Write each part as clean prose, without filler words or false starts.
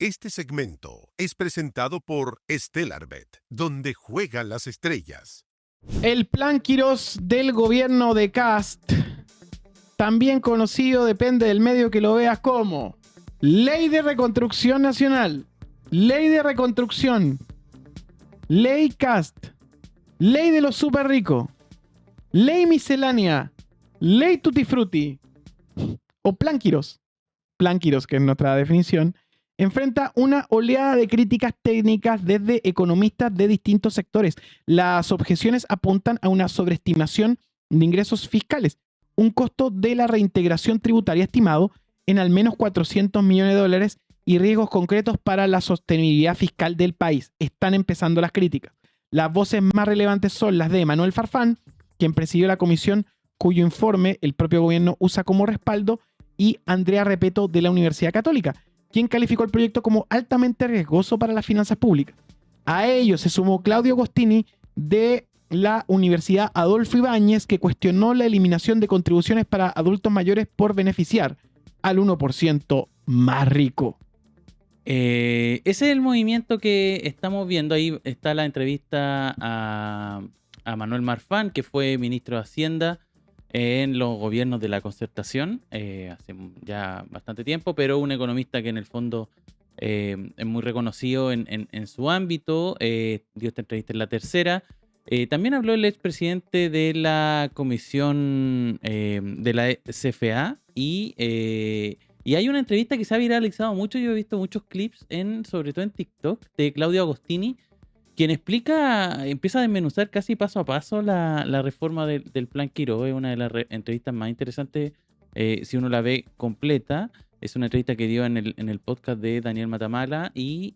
Este segmento es presentado por Stellarbet, donde juegan las estrellas. El plan Quirós del gobierno de Kast, también conocido, depende del medio que lo veas, como Ley de Reconstrucción Nacional, Ley de Reconstrucción, Ley Kast, Ley de los Super Ricos, Ley Miscelánea, Ley Tutti Frutti o Plan Quirós, que es nuestra definición, enfrenta una oleada de críticas técnicas desde economistas de distintos sectores. Las objeciones apuntan a una sobreestimación de ingresos fiscales, un costo de la reintegración tributaria estimado en al menos 400 millones de dólares y riesgos concretos para la sostenibilidad fiscal del país. Están empezando las críticas. Las voces más relevantes son las de Manuel Farfán, quien presidió la comisión cuyo informe el propio gobierno usa como respaldo, y Andrea Repeto de la Universidad Católica, quien calificó el proyecto como altamente riesgoso para las finanzas públicas. A ello se sumó Claudio Agostini de la Universidad Adolfo Ibáñez, que cuestionó la eliminación de contribuciones para adultos mayores por beneficiar al 1% más rico. Ese es el movimiento que estamos viendo. Ahí está la entrevista a Manuel Marfán, que fue ministro de Hacienda en los gobiernos de la Concertación hace ya bastante tiempo, pero un economista que en el fondo es muy reconocido en su ámbito. Dio esta entrevista en La Tercera. También habló el expresidente de la comisión de la CFA y hay una entrevista que se ha viralizado mucho. Yo he visto muchos clips, sobre todo en TikTok, de Claudio Agostini, quien empieza a desmenuzar casi paso a paso la reforma del plan Quirós. Es una de las entrevistas más interesantes si uno la ve completa. Es una entrevista que dio en el podcast de Daniel Matamala y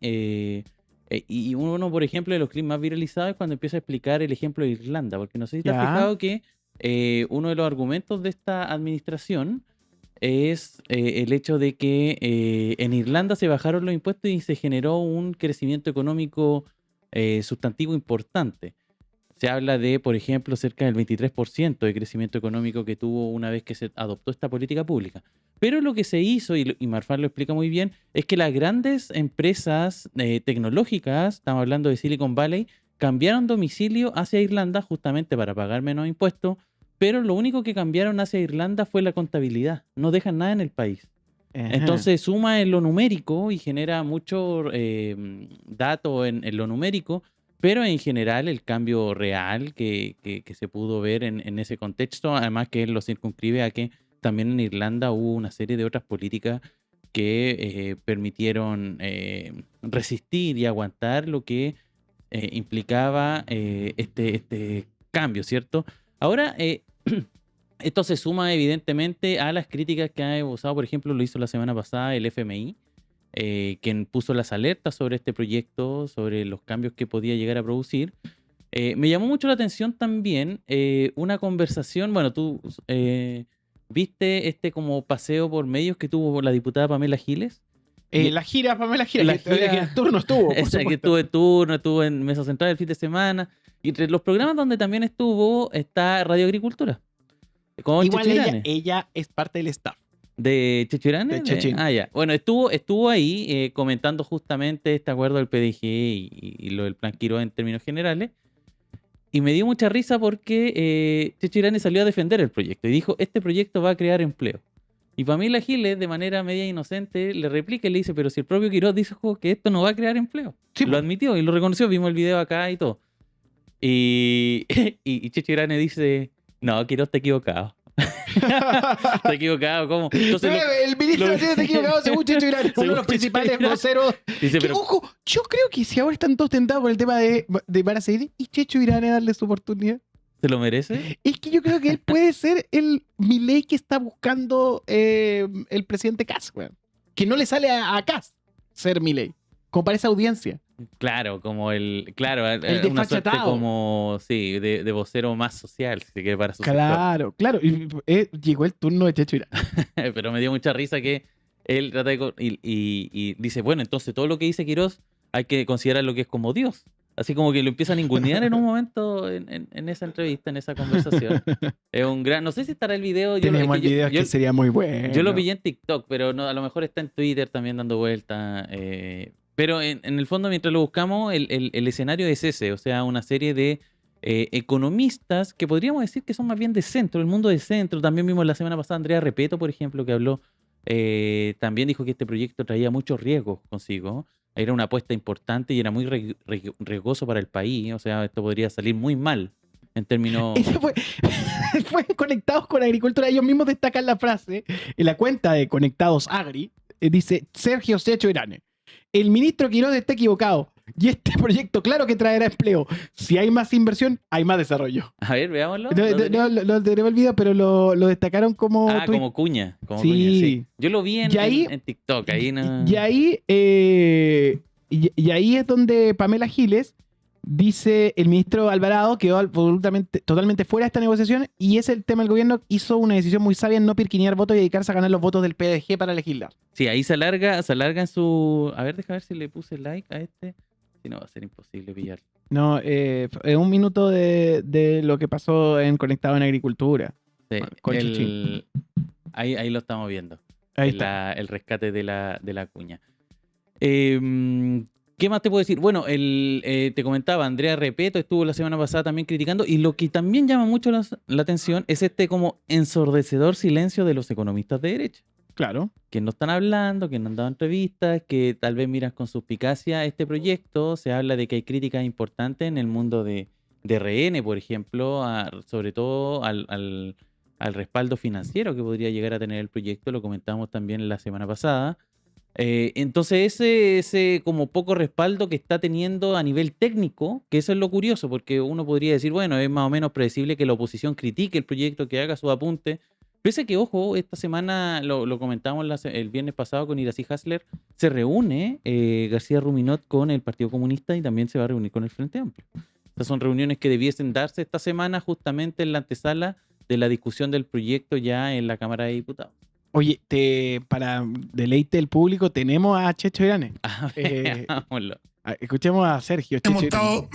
uno, por ejemplo, de los clips más viralizados es cuando empieza a explicar el ejemplo de Irlanda, porque no sé si te has fijado que uno de los argumentos de esta administración es el hecho de que en Irlanda se bajaron los impuestos y se generó un crecimiento económico sustantivo importante. Se habla de, por ejemplo, cerca del 23% de crecimiento económico que tuvo una vez que se adoptó esta política pública. Pero lo que se hizo, y Marfán lo explica muy bien, es que las grandes empresas tecnológicas, estamos hablando de Silicon Valley, cambiaron domicilio hacia Irlanda justamente para pagar menos impuestos, pero lo único que cambiaron hacia Irlanda fue la contabilidad. No dejan nada en el país. Entonces suma en lo numérico y genera mucho dato en lo numérico, pero en general el cambio real que se pudo ver en ese contexto, además que él lo circunscribe a que también en Irlanda hubo una serie de otras políticas que permitieron resistir y aguantar lo que implicaba este cambio, ¿cierto? Ahora, esto se suma evidentemente a las críticas que ha esbozado, por ejemplo, lo hizo la semana pasada el FMI, quien puso las alertas sobre este proyecto, sobre los cambios que podía llegar a producir. Me llamó mucho la atención también una conversación, bueno, tú viste como paseo por medios que tuvo la diputada Pamela Giles. La gira Pamela Giles, que el turno estuvo, por supuesto. Que estuvo en turno, estuvo en Mesa Central el fin de semana. Y entre los programas donde también estuvo está Radio Agricultura. Con igual ella es parte del staff. ¿De Checho Irane? Ya. Bueno, estuvo ahí comentando justamente este acuerdo del PDG y lo del plan Quirós en términos generales. Y me dio mucha risa porque Checho Irane salió a defender el proyecto y dijo, este proyecto va a crear empleo. Y Pamela Giles, de manera media inocente, le replica y le dice, pero si el propio Quirós dijo que esto no va a crear empleo. Sí, lo admitió y lo reconoció, vimos el video acá y todo. Y Checho Irane dice, no, Quirós, te equivocado. Está equivocado, ¿cómo? Entonces, el ministro está equivocado según Checho Irane, uno de los principales voceros. Dice, pero, ojo, yo creo que si ahora están todos tentados por el tema de van a seguir y Checho Irane a darle su oportunidad. ¿se lo merece? Es que yo creo que él puede ser el Milei que está buscando el presidente Kast, que no le sale a Kast ser Milei, como para esa audiencia. Claro, como el una suerte como, sí, de vocero más social, si se quiere, para su sector. Claro. Y, llegó el turno de Checho Irane. Pero me dio mucha risa que él trata y dice, bueno, entonces todo lo que dice Quirós hay que considerar lo que es como Dios. Así como que lo empiezan a ningunear en un momento en esa entrevista, en esa conversación. Es un gran... No sé si estará el video. Tenemos el video que sería muy bueno. Yo lo pillé en TikTok, pero no, a lo mejor está en Twitter también dando vueltas. Pero en el fondo, mientras lo buscamos, el escenario es ese. O sea, una serie de economistas que podríamos decir que son más bien de centro, el mundo de centro. También vimos la semana pasada Andrea Repeto, por ejemplo, que habló. También dijo que este proyecto traía muchos riesgos consigo. Era una apuesta importante y era muy riesgoso para el país. O sea, esto podría salir muy mal en términos... Fue Conectados con Agricultura. Ellos mismos destacan la frase en la cuenta de Conectados Agri. Dice Sergio Checho Irane: el ministro Quiroz está equivocado y este proyecto claro que traerá empleo. Si hay más inversión, hay más desarrollo. A ver, veámoslo. No tenemos el video, pero lo destacaron como... como cuña. Como sí. Cuña, sí. Yo lo vi en TikTok. Ahí no... y ahí es donde Pamela Giles dice: el ministro Alvarado quedó totalmente fuera de esta negociación y es el tema del gobierno. Hizo una decisión muy sabia en no pirquinear votos y dedicarse a ganar los votos del PDG para legislar. Sí, ahí se alarga en su... A ver, déjame ver si le puse like a este. Si no, va a ser imposible pillarlo. No, es un minuto de lo que pasó en Conectado en Agricultura. Sí, ahí lo estamos viendo. Ahí está. El rescate de la cuña. ¿Qué más te puedo decir? Bueno, te comentaba, Andrea Repeto estuvo la semana pasada también criticando, y lo que también llama mucho la atención es este como ensordecedor silencio de los economistas de derecha. Claro. Que no están hablando, que no han dado entrevistas, que tal vez miran con suspicacia este proyecto. Se habla de que hay críticas importantes en el mundo de RN, por ejemplo, sobre todo al respaldo financiero que podría llegar a tener el proyecto. Lo comentamos también la semana pasada. Entonces ese como poco respaldo que está teniendo a nivel técnico, que eso es lo curioso, porque uno podría decir, bueno, es más o menos predecible que la oposición critique el proyecto, que haga su apunte. Pese que, ojo, esta semana lo comentamos el viernes pasado con Iracy Hasler, se reúne García Ruminot con el Partido Comunista y también se va a reunir con el Frente Amplio. Estas son reuniones que debiesen darse esta semana justamente en la antesala de la discusión del proyecto ya en la Cámara de Diputados. Oye, para deleite del público, tenemos a Checho Irane. Veámoslo. Escuchemos a Sergio Checho Hemos Irane. estado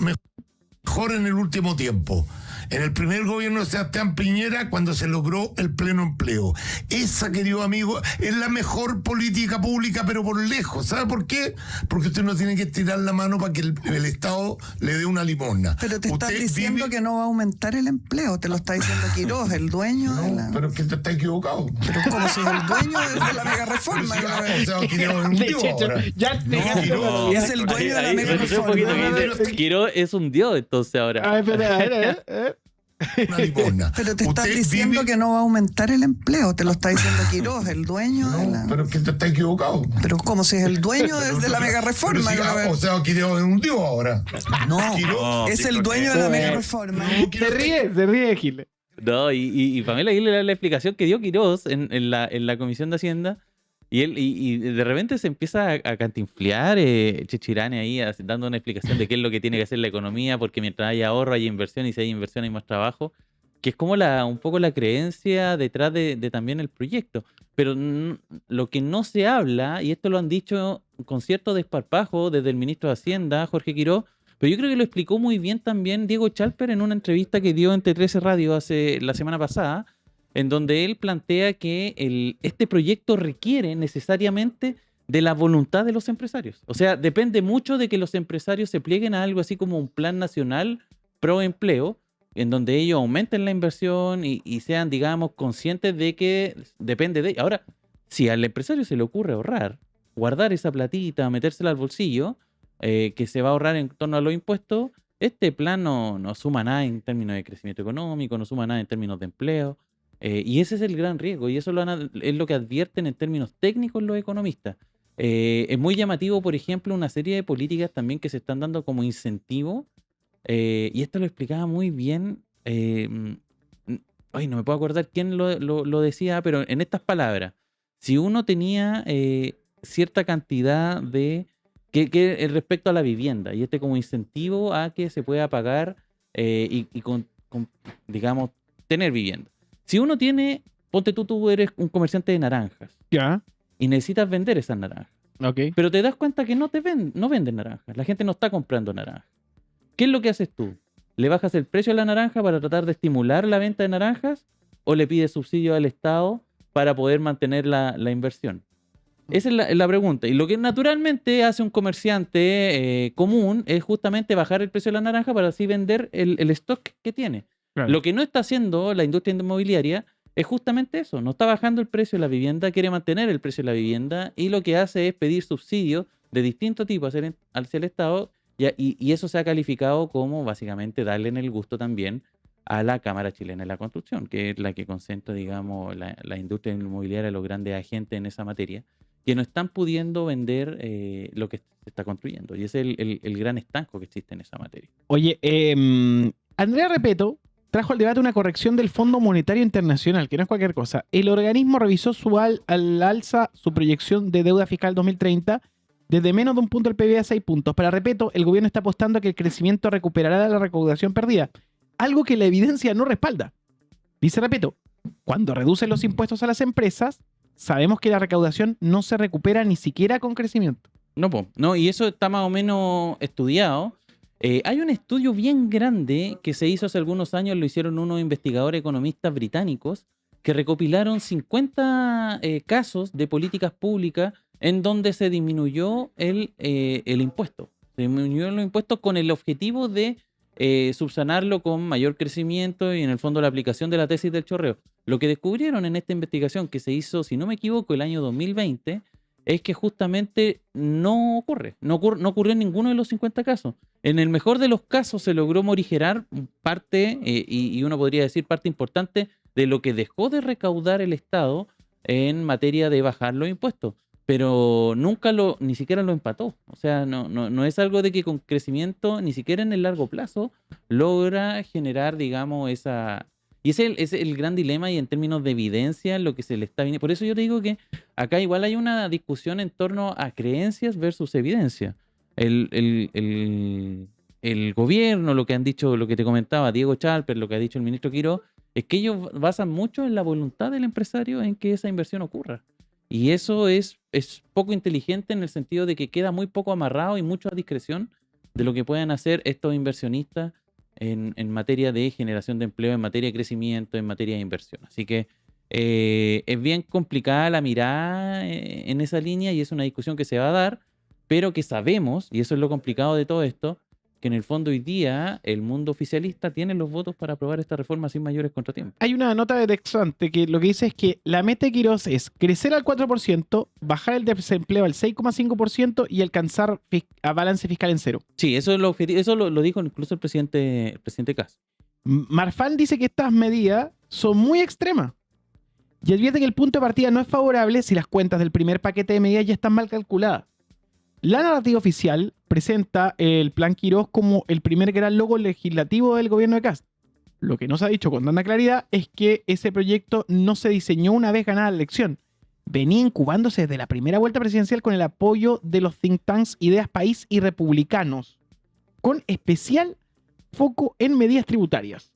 mejor en el último tiempo. En el primer gobierno de Sebastián Piñera, cuando se logró el pleno empleo. Esa, querido amigo, es la mejor política pública, pero por lejos. ¿Sabe por qué? Porque usted no tiene que estirar la mano para que el Estado le dé una limosna. Pero te estás diciendo que no va a aumentar el empleo. Te lo está diciendo Quiroz, el dueño de la... Pero es que te está equivocado. Pero como si es el dueño de la mega reforma. O sea, Quiroz es un dios ahora. No, es el dueño de la mega reforma. Quiroz es un dios, entonces ahora. A ver. Una limosna. Pero te estás diciendo que no va a aumentar el empleo. Te lo está diciendo Quiroz, el dueño de la... Pero es que te está equivocado. Pero como si es el dueño de la mega reforma. O sea, Quiroz es un dios ahora. No, es el dueño de la mega reforma. Se ríe, Gil. No, y Pamela Giles le da la explicación que dio Quiroz en la Comisión de Hacienda. Y él de repente se empieza a cantinflear Checho Irane ahí, dando una explicación de qué es lo que tiene que hacer la economía, porque mientras hay ahorro hay inversión, y si hay inversión hay más trabajo, que es como un poco la creencia detrás de también el proyecto. Pero lo que no se habla, y esto lo han dicho con cierto desparpajo desde el ministro de Hacienda, Jorge Quiroz, pero yo creo que lo explicó muy bien también Diego Chalper en una entrevista que dio en T13 Radio la semana pasada, en donde él plantea que este proyecto requiere necesariamente de la voluntad de los empresarios. O sea, depende mucho de que los empresarios se plieguen a algo así como un plan nacional pro empleo, en donde ellos aumenten la inversión y sean, digamos, conscientes de que depende de ellos. Ahora, si al empresario se le ocurre ahorrar, guardar esa platita, metérsela al bolsillo, que se va a ahorrar en torno a los impuestos, este plan no suma nada en términos de crecimiento económico, no suma nada en términos de empleo. Y ese es el gran riesgo, y eso es lo que advierten en términos técnicos los economistas. Es muy llamativo, por ejemplo, una serie de políticas también que se están dando como incentivo, y esto lo explicaba muy bien, no me puedo acordar quién lo decía, pero en estas palabras: si uno tenía cierta cantidad que respecto a la vivienda, y como incentivo a que se pueda pagar y digamos, tener vivienda. Si uno tiene, ponte tú eres un comerciante de naranjas. Ya. Y necesitas vender esas naranjas. Ok. Pero te das cuenta que no venden naranjas. La gente no está comprando naranjas. ¿Qué es lo que haces tú? ¿Le bajas el precio a la naranja para tratar de estimular la venta de naranjas o le pides subsidio al Estado para poder mantener la inversión? Esa es la pregunta. Y lo que naturalmente hace un comerciante común es justamente bajar el precio de la naranja para así vender el stock que tiene. Claro. Lo que no está haciendo la industria inmobiliaria es justamente eso. No está bajando el precio de la vivienda, quiere mantener el precio de la vivienda y lo que hace es pedir subsidios de distinto tipo hacia el Estado y eso se ha calificado como básicamente darle en el gusto también a la Cámara Chilena de la Construcción, que es la que concentra, digamos, la industria inmobiliaria, los grandes agentes en esa materia, que no están pudiendo vender lo que se está construyendo. Y ese es el gran estanco que existe en esa materia. Oye, Andrea Repeto trajo al debate una corrección del Fondo Monetario Internacional, que no es cualquier cosa. El organismo revisó al alza su proyección de deuda fiscal 2030 desde menos de un punto del PIB a 6 puntos. Para Repeto, el gobierno está apostando a que el crecimiento recuperará la recaudación perdida, algo que la evidencia no respalda. Dice Repeto, cuando reducen los impuestos a las empresas, sabemos que la recaudación no se recupera ni siquiera con crecimiento. No, y eso está más o menos estudiado. Hay un estudio bien grande que se hizo hace algunos años, lo hicieron unos investigadores economistas británicos que recopilaron 50 casos de políticas públicas en donde se disminuyó el impuesto. Se disminuyó los impuestos con el objetivo de subsanarlo con mayor crecimiento y en el fondo la aplicación de la tesis del chorreo. Lo que descubrieron en esta investigación que se hizo, si no me equivoco, el año 2020, es que justamente no ocurrió en ninguno de los 50 casos. En el mejor de los casos se logró morigerar parte, y uno podría decir parte importante, de lo que dejó de recaudar el Estado en materia de bajar los impuestos. Pero ni siquiera lo empató. O sea, no es algo de que con crecimiento, ni siquiera en el largo plazo, logra generar, digamos, esa... Y ese es el gran dilema y en términos de evidencia lo que se le está viniendo. Por eso yo te digo que acá igual hay una discusión en torno a creencias versus evidencia. El gobierno, lo que han dicho, lo que te comentaba Diego Chalper, lo que ha dicho el ministro Quirós, es que ellos basan mucho en la voluntad del empresario en que esa inversión ocurra. Y eso es poco inteligente en el sentido de que queda muy poco amarrado y mucho a discreción de lo que puedan hacer estos inversionistas en materia de generación de empleo, en materia de crecimiento, en materia de inversión. Así que es bien complicada la mirada en esa línea y es una discusión que se va a dar, pero que sabemos, y eso es lo complicado de todo esto, que en el fondo hoy día el mundo oficialista tiene los votos para aprobar esta reforma sin mayores contratiempos. Hay una nota de Texante que lo que dice es que la meta de Quirós es crecer al 4%, bajar el desempleo al 6,5% y alcanzar a balance fiscal en cero. Sí, eso es el objetivo, eso lo dijo incluso el presidente Kast. Marfan dice que estas medidas son muy extremas y advierte que el punto de partida no es favorable si las cuentas del primer paquete de medidas ya están mal calculadas. La narrativa oficial presenta el plan Quirós como el primer gran logro legislativo del gobierno de Kast. Lo que no se ha dicho con tanta claridad es que ese proyecto no se diseñó una vez ganada la elección. Venía incubándose desde la primera vuelta presidencial con el apoyo de los think tanks Ideas País y republicanos, con especial foco en medidas tributarias.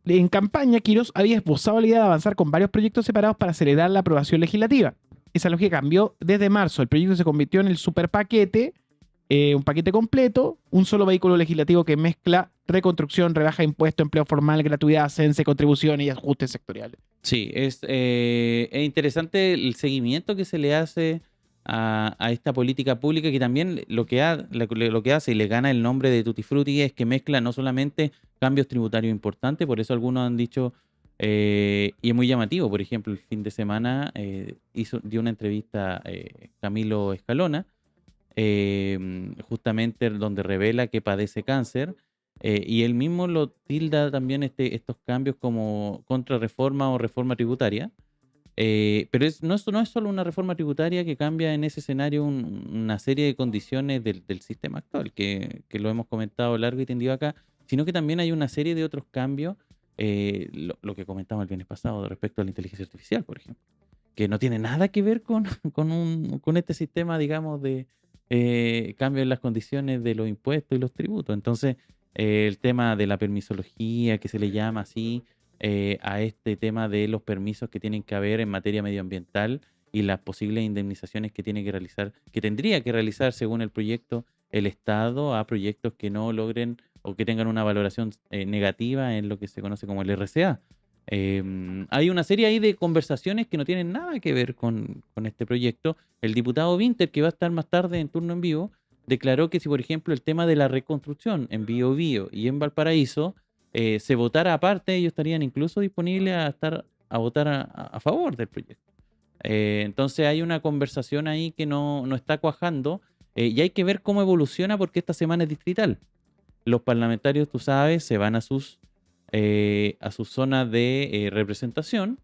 En campaña, Quirós había esbozado la idea de avanzar con varios proyectos separados para acelerar la aprobación legislativa. Esa lógica cambió desde marzo. El proyecto se convirtió en el superpaquete, un paquete completo, un solo vehículo legislativo que mezcla reconstrucción, rebaja de impuestos, empleo formal, gratuidad, ascenso, contribuciones y ajustes sectoriales. Sí, es interesante el seguimiento que se le hace a esta política pública, que también lo que hace y le gana el nombre de Tutti Frutti es que mezcla no solamente cambios tributarios importantes, por eso algunos han dicho, y es muy llamativo, por ejemplo, el fin de semana dio una entrevista Camilo Escalona, justamente donde revela que padece cáncer, y él mismo lo tilda también estos cambios como contrarreforma o reforma tributaria. Pero no es solo una reforma tributaria que cambia en ese escenario una serie de condiciones del sistema actual, que lo hemos comentado largo y tendido acá, sino que también hay una serie de otros cambios, lo que comentamos el viernes pasado respecto a la inteligencia artificial, por ejemplo, que no tiene nada que ver con este sistema, digamos, de cambio en las condiciones de los impuestos y los tributos. Entonces, el tema de la permisología, que se le llama así, a este tema de los permisos que tienen que haber en materia medioambiental y las posibles indemnizaciones que tendría que realizar según el proyecto el Estado a proyectos que no logren o que tengan una valoración negativa en lo que se conoce como el RCA. Hay una serie ahí de conversaciones que no tienen nada que ver con este proyecto. El diputado Winter, que va a estar más tarde en turno en vivo, declaró que si, por ejemplo, el tema de la reconstrucción en Biobío y en Valparaíso se votara aparte, ellos estarían incluso disponibles a votar a favor del proyecto. Entonces hay una conversación ahí que no está cuajando y hay que ver cómo evoluciona porque esta semana es distrital. Los parlamentarios, tú sabes, se van a sus zonas de representación,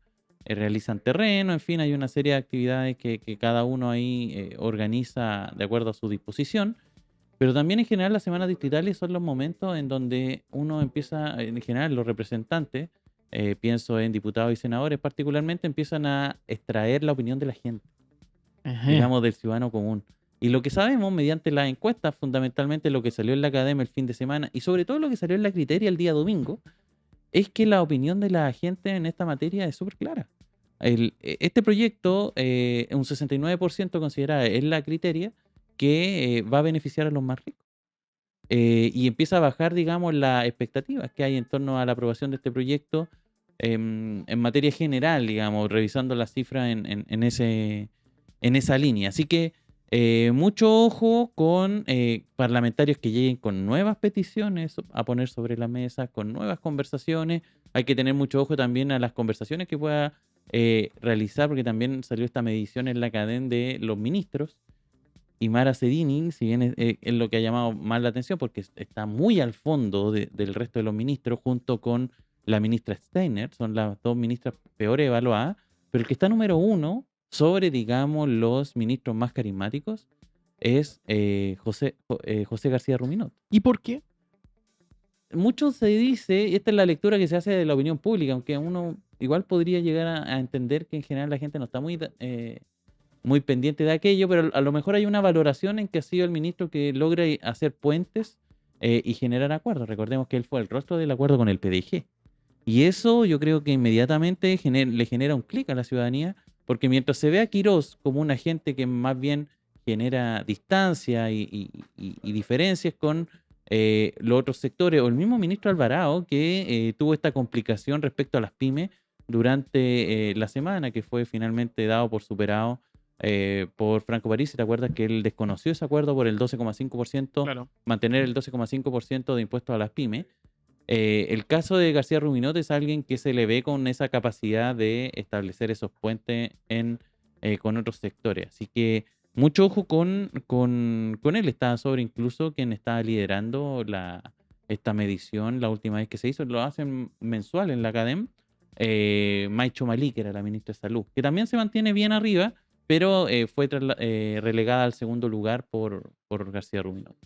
realizan terreno, en fin, hay una serie de actividades que cada uno ahí organiza de acuerdo a su disposición. Pero también en general las semanas distritales son los momentos en donde uno empieza, en general los representantes, pienso en diputados y senadores particularmente, empiezan a extraer la opinión de la gente, Ajá. digamos del ciudadano común. Y lo que sabemos mediante las encuestas, fundamentalmente lo que salió en la academia el fin de semana y sobre todo lo que salió en la Criteria el día domingo, es que la opinión de la gente en esta materia es súper clara. Este proyecto, un 69% considera en la Criteria que va a beneficiar a los más ricos. Y empieza a bajar, digamos, las expectativas que hay en torno a la aprobación de este proyecto en materia general, digamos, revisando las cifras en esa línea. Así que mucho ojo con parlamentarios que lleguen con nuevas peticiones a poner sobre la mesa, con nuevas conversaciones. Hay que tener mucho ojo también a las conversaciones que pueda realizar, porque también salió esta medición en la cadena de los ministros. Y Mara Sedini, si bien es lo que ha llamado más la atención, porque está muy al fondo del resto de los ministros, junto con la ministra Steiner, son las dos ministras peor evaluadas, pero el que está número 1 sobre, digamos, los ministros más carismáticos es José García Ruminot. ¿Y por qué? Mucho se dice, y esta es la lectura que se hace de la opinión pública, aunque uno igual podría llegar a entender que en general la gente no está muy pendiente de aquello, pero a lo mejor hay una valoración en que ha sido el ministro que logra hacer puentes y generar acuerdos. Recordemos que él fue el rostro del acuerdo con el PDG. Y eso yo creo que inmediatamente le genera un clic a la ciudadanía, porque mientras se ve a Quirós como un agente que más bien genera distancia y diferencias con los otros sectores, o el mismo ministro Alvarado que tuvo esta complicación respecto a las pymes durante la semana, que fue finalmente dado por superado por Franco Parisi. ¿Te acuerdas que él desconoció ese acuerdo por el 12,5%, Claro. mantener el 12,5% de impuestos a las pymes? El caso de García Ruminot es alguien que se le ve con esa capacidad de establecer esos puentes con otros sectores. Así que mucho ojo con él. Está sobre incluso quien está liderando esta medición la última vez que se hizo. Lo hacen mensual en la academia. Maicho Malí, que era la ministra de Salud, que también se mantiene bien arriba, pero fue relegada al segundo lugar por García Ruminot.